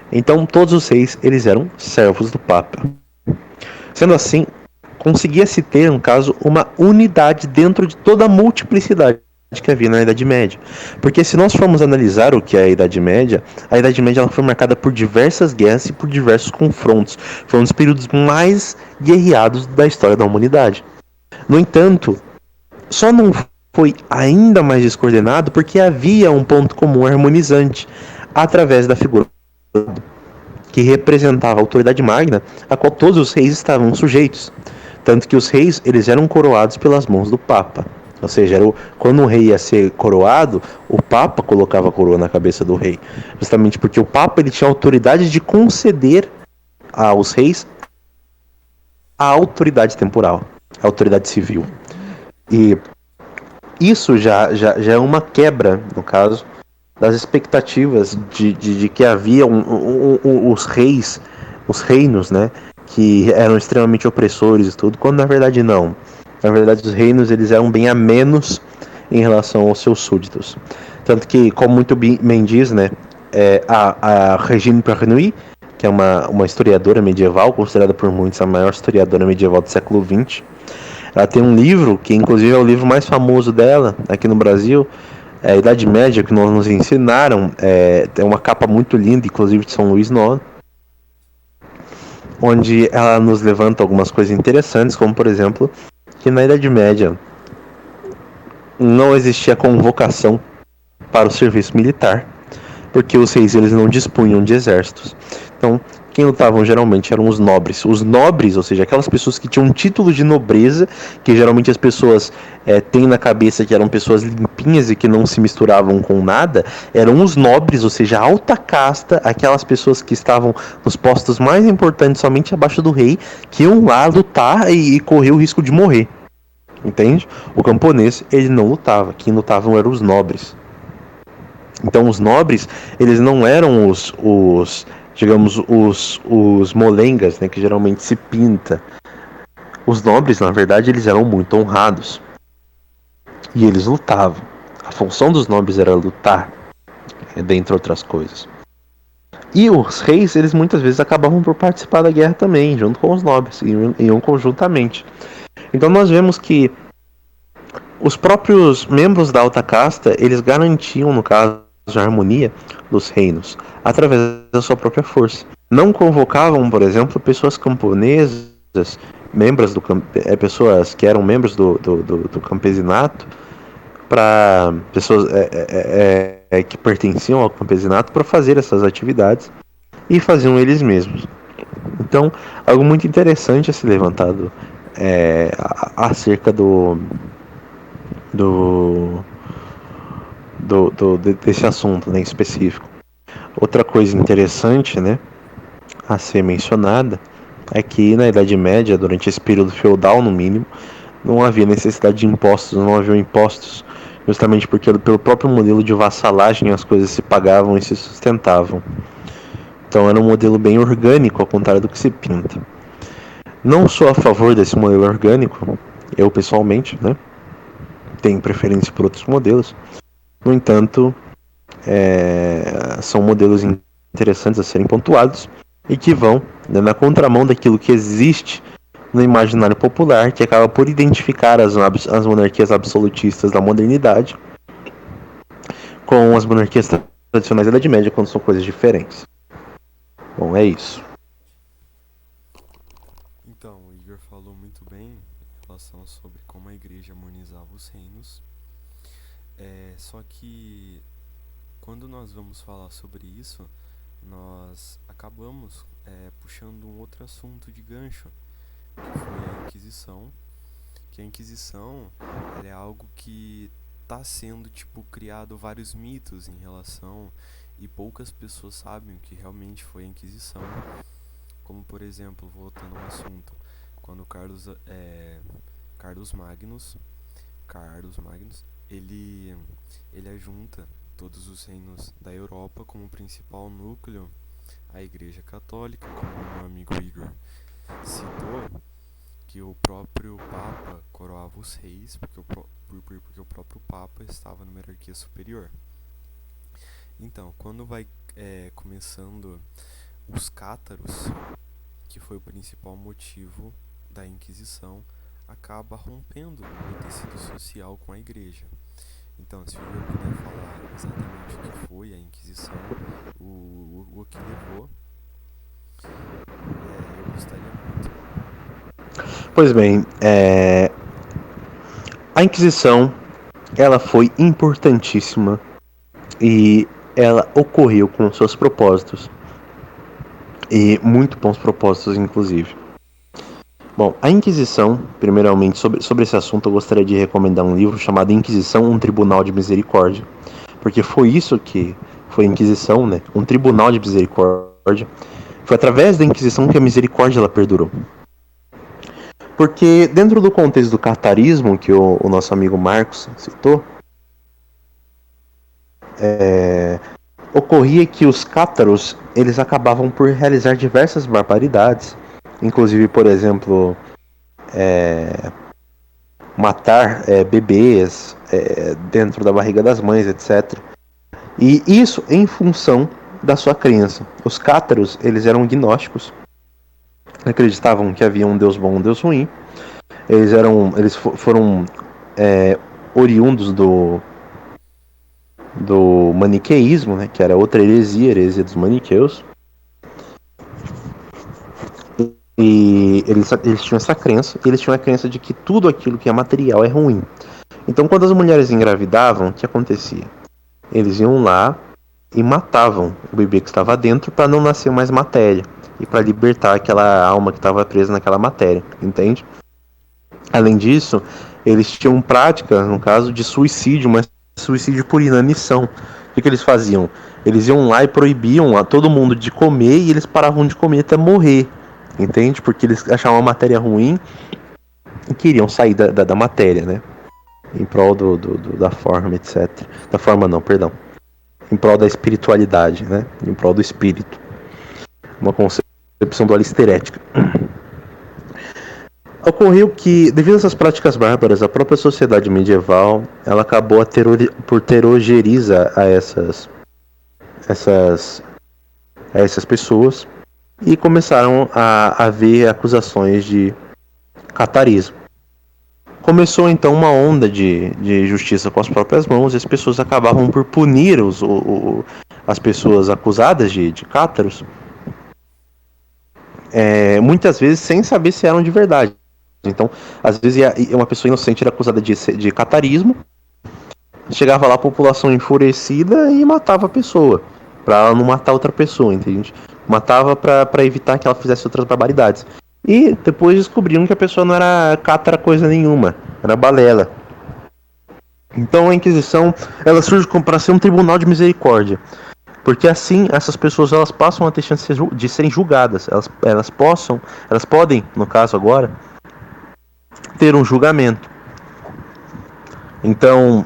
Então, todos os reis, eles eram servos do Papa. Sendo assim, conseguia-se ter, no caso, uma unidade dentro de toda a multiplicidade que havia na Idade Média. Porque se nós formos analisar o que é a Idade Média ela foi marcada por diversas guerras e por diversos confrontos. Foi um dos períodos mais guerreados da história da humanidade. No entanto, só não foi ainda mais descoordenado porque havia um ponto comum harmonizante através da figura que representava a autoridade magna a qual todos os reis estavam sujeitos. Tanto que os reis eles eram coroados pelas mãos do Papa. Ou seja, quando um rei ia ser coroado, o Papa colocava a coroa na cabeça do rei. Justamente porque o Papa ele tinha a autoridade de conceder aos reis a autoridade temporal, a autoridade civil. E isso já é uma quebra, no caso, das expectativas de que havia os reinos, né, que eram extremamente opressores e tudo, quando na verdade não. Na verdade, os reinos eles eram bem a menos em relação aos seus súditos. Tanto que, como muito bem diz, né, a Regine Pernouillet, que é uma historiadora medieval, considerada por muitos a maior historiadora medieval do século XX, ela tem um livro, que inclusive é o livro mais famoso dela aqui no Brasil, A Idade Média que nos ensinaram tem uma capa muito linda, inclusive de São Luís Nó, onde ela nos levanta algumas coisas interessantes, como por exemplo, que na Idade Média não existia convocação para o serviço militar, porque os reis eles não dispunham de exércitos. Então, quem lutavam geralmente eram os nobres. Os nobres, ou seja, aquelas pessoas que tinham um título de nobreza, que geralmente as pessoas têm na cabeça que eram pessoas limpinhas e que não se misturavam com nada, eram os nobres, ou seja, a alta casta, aquelas pessoas que estavam nos postos mais importantes somente abaixo do rei, que iam lá lutar e correr o risco de morrer. Entende? O camponês, ele não lutava. Quem lutavam eram os nobres. Então os nobres, eles não eram digamos, os molengas, né, que geralmente se pinta. Os nobres, na verdade, eles eram muito honrados. E eles lutavam. A função dos nobres era lutar, dentre outras coisas. E os reis, eles muitas vezes acabavam por participar da guerra também, junto com os nobres, iam conjuntamente. Então nós vemos que os próprios membros da alta casta, eles garantiam, no caso, a harmonia dos reinos, através da sua própria força. Não convocavam, por exemplo, pessoas camponesas, membros pessoas que eram membros do campesinato, para pessoas que pertenciam ao campesinato para fazer essas atividades, e faziam eles mesmos. Então, algo muito interessante a ser levantado acerca desse assunto, né, em específico. Outra coisa interessante, né, a ser mencionada é que na Idade Média, durante esse período feudal no mínimo, não havia necessidade de impostos, não haviam impostos, justamente porque pelo próprio modelo de vassalagem as coisas se pagavam e se sustentavam. Então era um modelo bem orgânico, ao contrário do que se pinta. Não sou a favor desse modelo orgânico, eu pessoalmente, né, tenho preferência por outros modelos. No entanto, são modelos interessantes a serem pontuados e que vão, né, na contramão daquilo que existe no imaginário popular, que acaba por identificar as monarquias absolutistas da modernidade com as monarquias tradicionais da Idade Média, quando são coisas diferentes. Bom, é isso. Então, o Igor falou muito bem em relação sobre como a igreja harmonizava os reinos. Só que quando nós vamos falar sobre isso, nós acabamos puxando um outro assunto de gancho, que foi a Inquisição. Que a Inquisição ela é algo que está sendo tipo criado vários mitos em relação e poucas pessoas sabem o que realmente foi a Inquisição. Como por exemplo, voltando ao assunto, quando Carlos Magnus, ele ajunta todos os reinos da Europa como principal núcleo a Igreja Católica, como o meu amigo Igor citou, que o próprio Papa coroava os reis, porque o próprio Papa estava numa hierarquia superior. Então, quando vai começando os cátaros, que foi o principal motivo da Inquisição, acaba rompendo o tecido social com a igreja. Então, se o Igor puder falar exatamente o que foi a Inquisição, o que levou, eu gostaria muito. Pois bem, a Inquisição ela foi importantíssima e ela ocorreu com seus propósitos, e muito bons propósitos, inclusive. Bom, a Inquisição, primeiramente, sobre esse assunto, eu gostaria de recomendar um livro chamado Inquisição, um Tribunal de Misericórdia, porque foi isso que foi a Inquisição, né? Um tribunal de misericórdia. Foi através da Inquisição que a misericórdia ela perdurou. Porque dentro do contexto do catarismo, que o nosso amigo Marcos citou, ocorria que os cátaros eles acabavam por realizar diversas barbaridades, inclusive, por exemplo, matar bebês dentro da barriga das mães, etc. E isso em função da sua crença. Os cátaros eles eram gnósticos, acreditavam que havia um Deus bom e um Deus ruim. Eles foram oriundos do maniqueísmo, né, que era outra heresia, a heresia dos maniqueus. E eles tinham essa crença, e eles tinham a crença de que tudo aquilo que é material é ruim. Então, quando as mulheres engravidavam, o que acontecia? Eles iam lá e matavam o bebê que estava dentro para não nascer mais matéria e para libertar aquela alma que estava presa naquela matéria, entende? Além disso, eles tinham prática, no caso, de suicídio, mas suicídio por inanição. O que eles faziam? Eles iam lá e proibiam a todo mundo de comer e eles paravam de comer até morrer, entende? Porque eles achavam a matéria ruim e queriam sair da matéria, né? Em prol da forma, etc. Da forma não, perdão. Em prol da espiritualidade, né? Em prol do espírito. Uma concepção dualista herética. Ocorreu que, devido a essas práticas bárbaras, a própria sociedade medieval ela acabou por terroriza essas, a essas pessoas e começaram a haver acusações de catarismo. Começou então uma onda de justiça com as próprias mãos e as pessoas acabavam por punir as pessoas acusadas de cátaros, muitas vezes sem saber se eram de verdade. Então, às vezes uma pessoa inocente era acusada de catarismo, chegava lá a população enfurecida e matava a pessoa, pra ela não matar outra pessoa, entende? Matava pra evitar que ela fizesse outras barbaridades. E depois descobriram que a pessoa não era cátara coisa nenhuma, era balela. Então a Inquisição ela surge para ser um tribunal de misericórdia, porque assim essas pessoas elas passam a ter chance de serem julgadas, elas podem, no caso agora, ter um julgamento. Então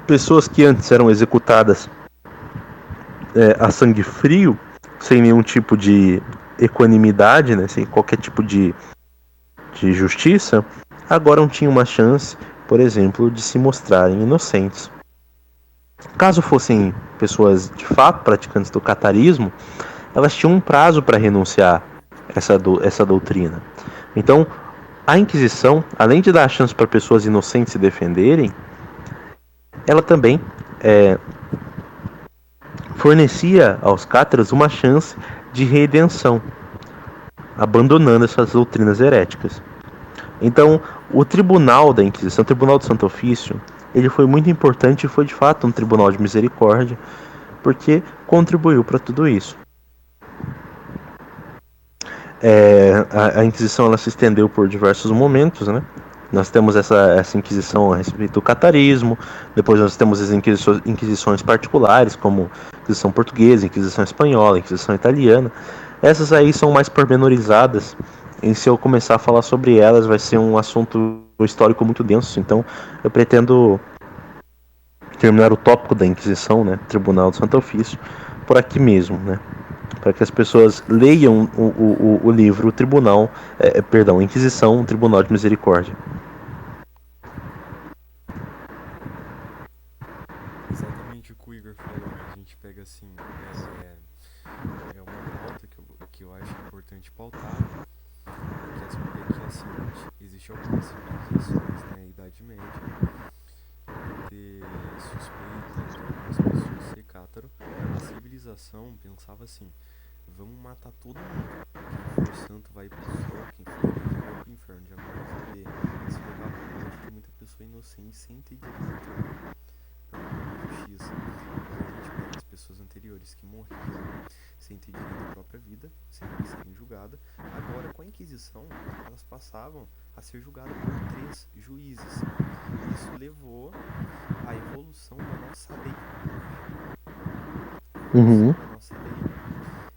pessoas que antes eram executadas a sangue frio, sem nenhum tipo de equanimidade, né, sem qualquer tipo de justiça, agora não tinham uma chance, por exemplo, de se mostrarem inocentes. Caso fossem pessoas de fato praticantes do catarismo, elas tinham um prazo para renunciar essa doutrina. Então, a Inquisição, além de dar a chance para pessoas inocentes se defenderem, ela também fornecia aos cátaros uma chance de redenção, abandonando essas doutrinas heréticas. Então, o Tribunal da Inquisição, o Tribunal do Santo Ofício, ele foi muito importante e foi de fato um tribunal de misericórdia, porque contribuiu para tudo isso. A Inquisição ela se estendeu por diversos momentos, né? Nós temos essa Inquisição a respeito do catarismo, depois nós temos as Inquisições particulares, como Inquisição Portuguesa, Inquisição Espanhola, Inquisição Italiana. Essas aí são mais pormenorizadas, e se eu começar a falar sobre elas vai ser um assunto histórico muito denso, então eu pretendo terminar o tópico da Inquisição, né? Tribunal do Santo Ofício, por aqui mesmo, né? Para que as pessoas leiam o livro o Tribunal, perdão, Inquisição, um Tribunal de Misericórdia. Exatamente o que o Igor falou. A gente pega assim, é uma pauta que eu acho importante pautar, é que assim, existe algumas civilizações, né, Idade Média, que por ter suspeita de algumas pessoas ser cátaro, a civilização pensava assim: vamos matar todo mundo. Quem for santo vai pro céu, quem for herege vai pro inferno. Já começa a ver, se levar pro ponto de muita pessoa inocente sem ter direito pela justiça. Então a gente pega as pessoas anteriores que morriam sem ter direito à própria vida, sem serem julgadas. Agora, com a Inquisição, elas passavam a ser julgadas por três juízes. Isso levou à evolução da nossa lei hoje. A evolução Uhum, da nossa lei,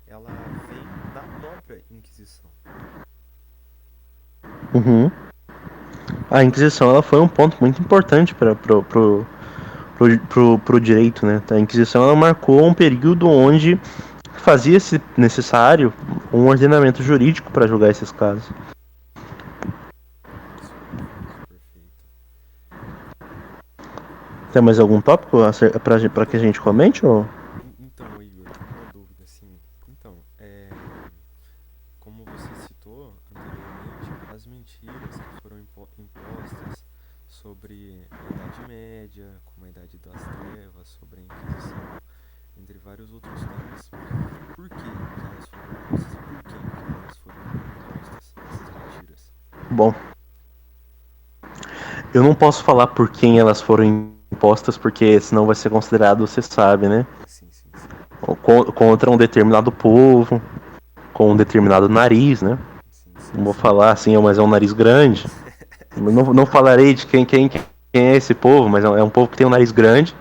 ela vem da própria Inquisição. uhum. A Inquisição ela foi um ponto muito importante para pro direito, né? A Inquisição ela marcou um período onde fazia-se necessário um ordenamento jurídico para julgar esses casos. Isso, perfeito, perfeito. Tem mais algum tópico para que a Então, gente comente? Ou... então, Igor, uma dúvida, assim. Então, como você citou anteriormente, as mentiras que foram impostas sobre a Idade Média, como a Idade das Trevas, sobre a Inquisição, entre vários outros temas. Por que que elas foram impostas e por quem que elas foram impostas, essas mentiras? Bom, eu não posso falar por quem elas foram impostas, porque senão vai ser considerado, você sabe, né? Sim, sim, sim. Contra um determinado povo, com um determinado nariz, né? Sim, sim, Não vou sim. falar assim, mas é um nariz grande. Não falarei de quem é esse povo, mas é um povo que tem um nariz grande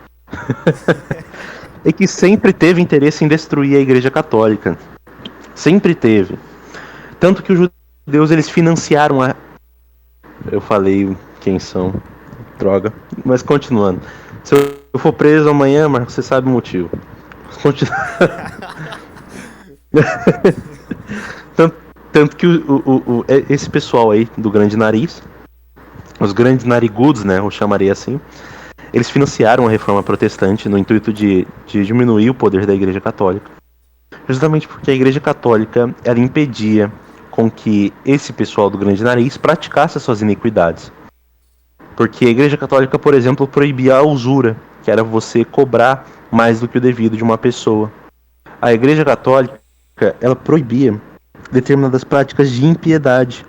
e que sempre teve interesse em destruir a Igreja Católica. Sempre teve. Tanto que os judeus eles financiaram a. Eu falei quem são. Droga. Mas continuando. Se eu for preso amanhã, Marcos, você sabe o motivo. Continu... tanto, tanto que esse pessoal aí do grande nariz, os grandes narigudos, né? Eu chamaria assim. Eles financiaram a reforma protestante no intuito de diminuir o poder da Igreja Católica. Justamente porque a Igreja Católica ela impedia com que esse pessoal do grande nariz praticasse as suas iniquidades. Porque a Igreja Católica, por exemplo, proibia a usura, que era você cobrar mais do que o devido de uma pessoa. A Igreja Católica ela proibia determinadas práticas de impiedade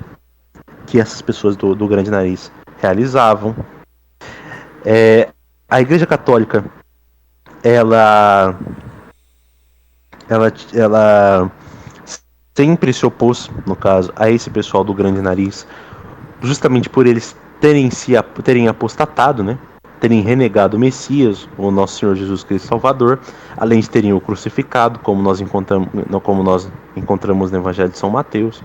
que essas pessoas do grande nariz realizavam. A Igreja Católica ela, ela sempre se opôs, no caso, a esse pessoal do grande nariz, justamente por eles terem apostatado, né? Terem renegado o Messias, o nosso Senhor Jesus Cristo Salvador, além de terem o crucificado, como nós encontramos no Evangelho de São Mateus.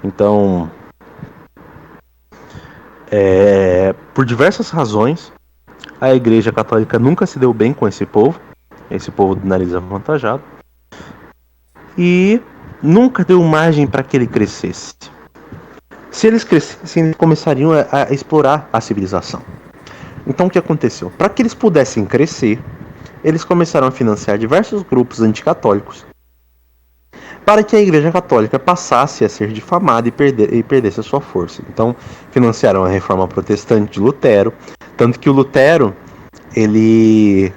Então, por diversas razões, a Igreja Católica nunca se deu bem com esse povo do nariz avantajado, e nunca deu margem para que ele crescesse. Se eles crescessem, eles começariam a explorar a civilização. Então o que aconteceu? Para que eles pudessem crescer, eles começaram a financiar diversos grupos anticatólicos para que a Igreja Católica passasse a ser difamada e perdesse a sua força. Então financiaram a reforma protestante de Lutero, tanto que o Lutero ele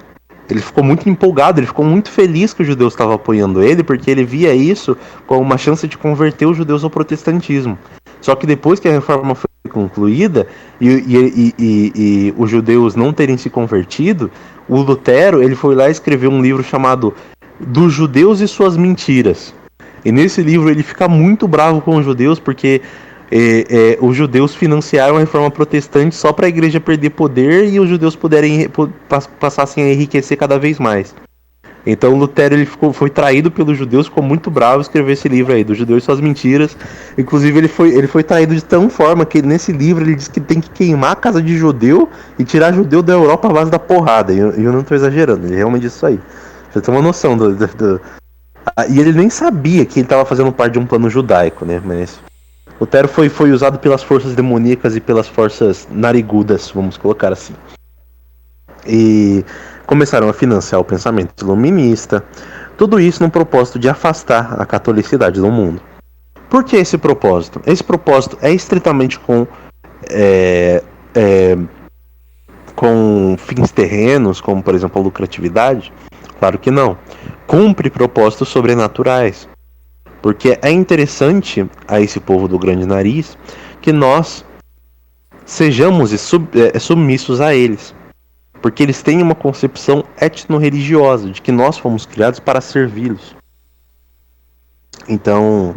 ficou muito empolgado, ele ficou muito feliz que os judeus estavam apoiando ele, porque ele via isso como uma chance de converter os judeus ao protestantismo. Só que depois que a reforma foi concluída e os judeus não terem se convertido, o Lutero ele foi lá e escreveu um livro chamado Dos Judeus e Suas Mentiras. E nesse livro ele fica muito bravo com os judeus porque os judeus financiaram a reforma protestante só para a igreja perder poder e os judeus passassem a enriquecer cada vez mais. Então Lutero foi traído pelos judeus, ficou muito bravo, escreveu esse livro aí, Dos Judeus e Suas Mentiras. Inclusive ele foi traído de tão forma que nesse livro ele diz que tem que queimar a casa de judeu e tirar judeu da Europa à base da porrada. E eu não estou exagerando, ele realmente disse isso aí. Você tem uma noção E ele nem sabia que ele estava fazendo parte de um plano judaico, né? Mas Lutero foi usado pelas forças demoníacas e pelas forças narigudas, vamos colocar assim. E começaram a financiar o pensamento iluminista. Tudo isso no propósito de afastar a catolicidade do mundo. Por que esse propósito? Esse propósito é estritamente com fins terrenos, como por exemplo a lucratividade? Claro que não. Cumpre propósitos sobrenaturais. Porque é interessante a esse povo do grande nariz que nós sejamos submissos a eles. Porque eles têm uma concepção etno-religiosa de que nós fomos criados para servi-los. Então,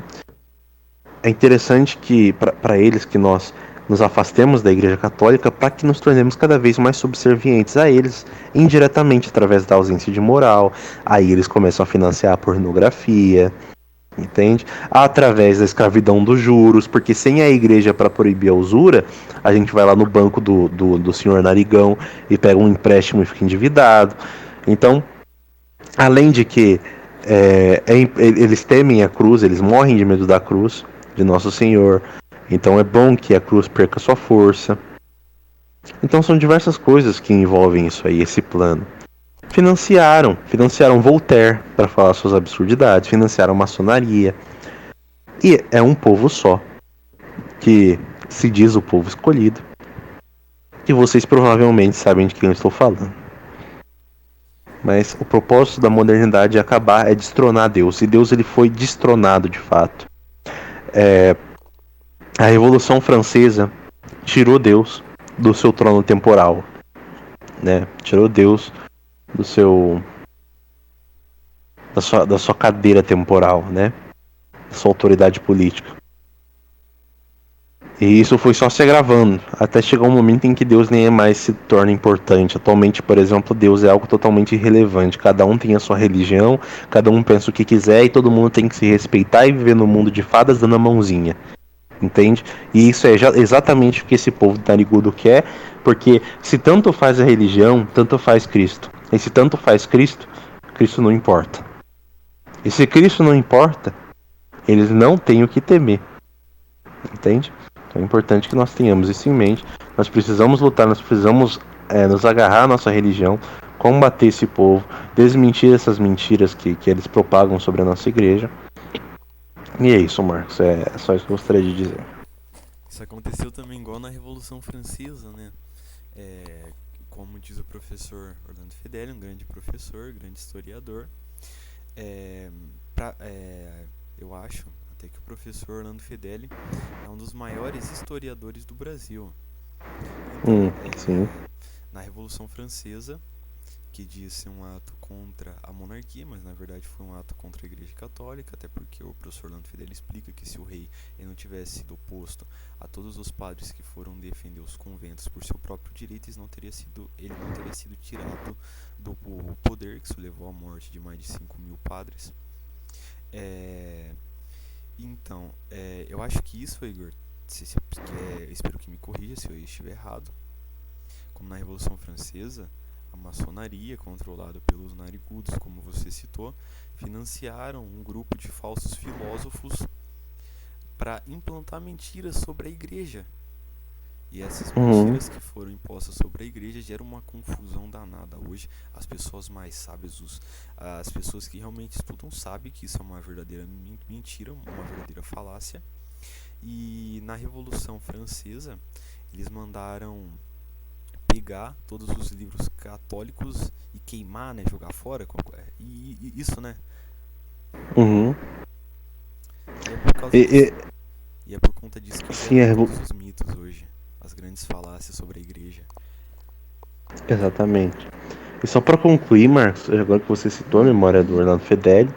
é interessante que para eles que nós nos afastemos da Igreja Católica para que nos tornemos cada vez mais subservientes a eles, indiretamente através da ausência de moral. Aí eles começam a financiar a pornografia, entende? Através da escravidão dos juros, porque sem a igreja para proibir a usura, a gente vai lá no banco do senhor Narigão e pega um empréstimo e fica endividado. Então, além de que eles temem a cruz, eles morrem de medo da cruz de Nosso Senhor. Então é bom que a cruz perca sua força. Então são diversas coisas que envolvem isso aí, esse plano. Financiaram Voltaire para falar suas absurdidades, financiaram a maçonaria. E é um povo só, que se diz o povo escolhido, que vocês provavelmente sabem de quem eu estou falando. Mas o propósito da modernidade é acabar, é destronar Deus. E Deus ele foi destronado de fato. A Revolução Francesa tirou Deus do seu trono temporal, né? Tirou Deus do seu da sua cadeira temporal, né? Da sua autoridade política. E isso foi só se agravando, até chegar um momento em que Deus nem mais se torna importante. Atualmente, por exemplo, Deus é algo totalmente irrelevante. Cada um tem a sua religião, cada um pensa o que quiser e todo mundo tem que se respeitar e viver no mundo de fadas dando a mãozinha. Entende? E isso é exatamente o que esse povo narigudo quer, porque se tanto faz a religião, tanto faz Cristo. E se tanto faz Cristo, Cristo não importa. E se Cristo não importa, eles não têm o que temer. Entende? Então é importante que nós tenhamos isso em mente. Nós precisamos lutar, nós precisamos nos agarrar à nossa religião, combater esse povo, desmentir essas mentiras que eles propagam sobre a nossa igreja. E é isso, Marcos. É só isso que eu gostaria de dizer. Isso aconteceu também igual na Revolução Francesa, né? Como diz o professor Orlando Fedeli, um grande professor, grande historiador, eu acho até que o professor Orlando Fedeli é um dos maiores historiadores do Brasil. Então, sim. na Revolução Francesa, que diz ser um ato contra a monarquia, mas na verdade foi um ato contra a Igreja Católica, até porque o professor Orlando Fedeli explica que se o rei ele não tivesse sido oposto a todos os padres que foram defender os conventos por seu próprio direito, ele não teria sido tirado do poder, que isso levou à morte de mais de 5.000 padres. Então, eu acho que isso, Igor, espero que me corrija se eu estiver errado, como na Revolução Francesa, a maçonaria, controlada pelos narigudos, como você citou, financiaram um grupo de falsos filósofos para implantar mentiras sobre a igreja. E essas mentiras que foram impostas sobre a igreja geram uma confusão danada. Hoje, as pessoas mais sábias, as pessoas que realmente estudam, sabem que isso é uma verdadeira mentira, uma verdadeira falácia. E na Revolução Francesa, eles mandaram pegar todos os livros católicos e queimar, né, jogar fora, e isso, né? E é por conta disso que todos os mitos hoje, as grandes falácias sobre a igreja. Exatamente. E só para concluir, Marcos, agora que você citou a memória do Orlando Fedeli,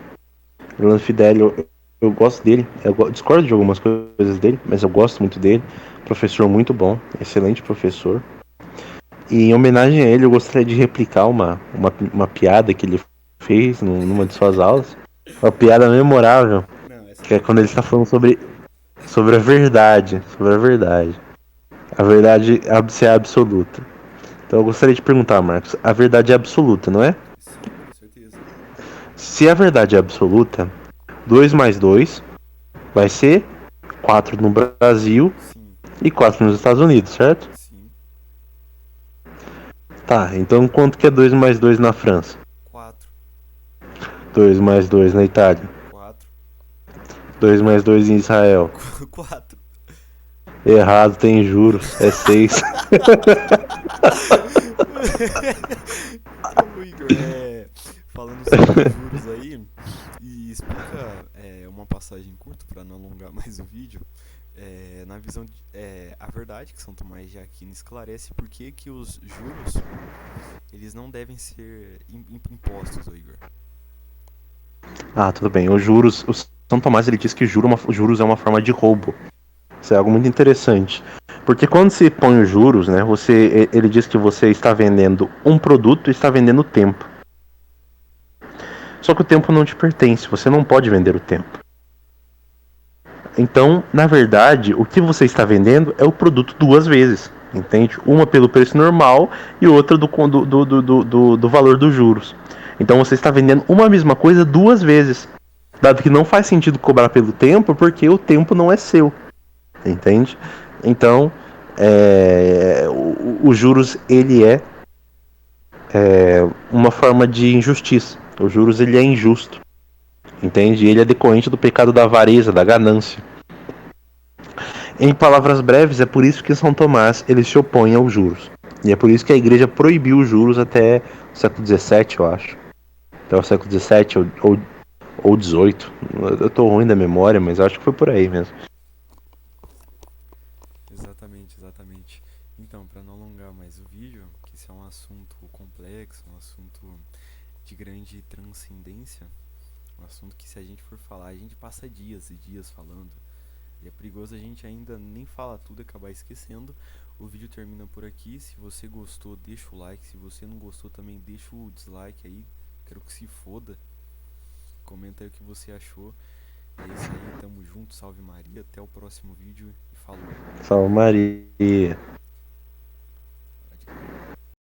eu gosto dele, eu discordo de algumas coisas dele, mas eu gosto muito dele. Professor muito bom, excelente professor. E em homenagem a ele, eu gostaria de replicar uma piada que ele fez numa de suas aulas. Uma piada memorável, que é quando ele está falando sobre a verdade. A verdade é absoluta. Então eu gostaria de perguntar, Marcos, a verdade é absoluta, não é? Sim, com certeza. Se a verdade é absoluta, 2 mais 2 vai ser 4 no Brasil. Sim. E 4 nos Estados Unidos, certo? Sim. Tá, então quanto que é 2 mais 2 na França? 4. 2 mais 2 na Itália? 4. 2 mais 2 em Israel? 4. Errado, tem juros, é 6. Então, Igor, falando sobre juros aí, e explica uma passagem curta para não alongar mais o vídeo. Na visão a verdade que São Tomás de Aquino esclarece por que os juros eles não devem ser impostos, Igor. Tudo bem. O São Tomás ele diz que juros é uma forma de roubo. Isso é algo muito interessante. Porque quando se põe os juros, né, ele diz que você está vendendo um produto e está vendendo tempo. Só que o tempo não te pertence, você não pode vender o tempo. Então, na verdade, o que você está vendendo é o produto 2 vezes, entende? Uma pelo preço normal e outra do valor dos juros. Então você está vendendo uma mesma coisa 2 vezes. Dado que não faz sentido cobrar pelo tempo, porque o tempo não é seu, entende? Então, os juros, ele é uma forma de injustiça. Os juros, ele é injusto. Entende? Ele é decorrente do pecado da avareza, da ganância. Em palavras breves, é por isso que São Tomás ele se opõe aos juros. E é por isso que a igreja proibiu os juros até o século XVII, eu acho. Até o século XVII ou XVIII. Eu tô ruim da memória, mas acho que foi por aí mesmo. Exatamente, exatamente. Então, para não alongar mais o vídeo, que esse é um assunto complexo, um assunto de grande transcendência, um assunto que se a gente for falar, a gente passa dias e dias falando. E é perigoso a gente ainda nem falar tudo e acabar esquecendo. O vídeo termina por aqui. Se você gostou, deixa o like. Se você não gostou, também deixa o dislike aí. Quero que se foda. Comenta aí o que você achou. É isso aí, tamo junto, salve Maria. Até o próximo vídeo e falou. Salve Maria.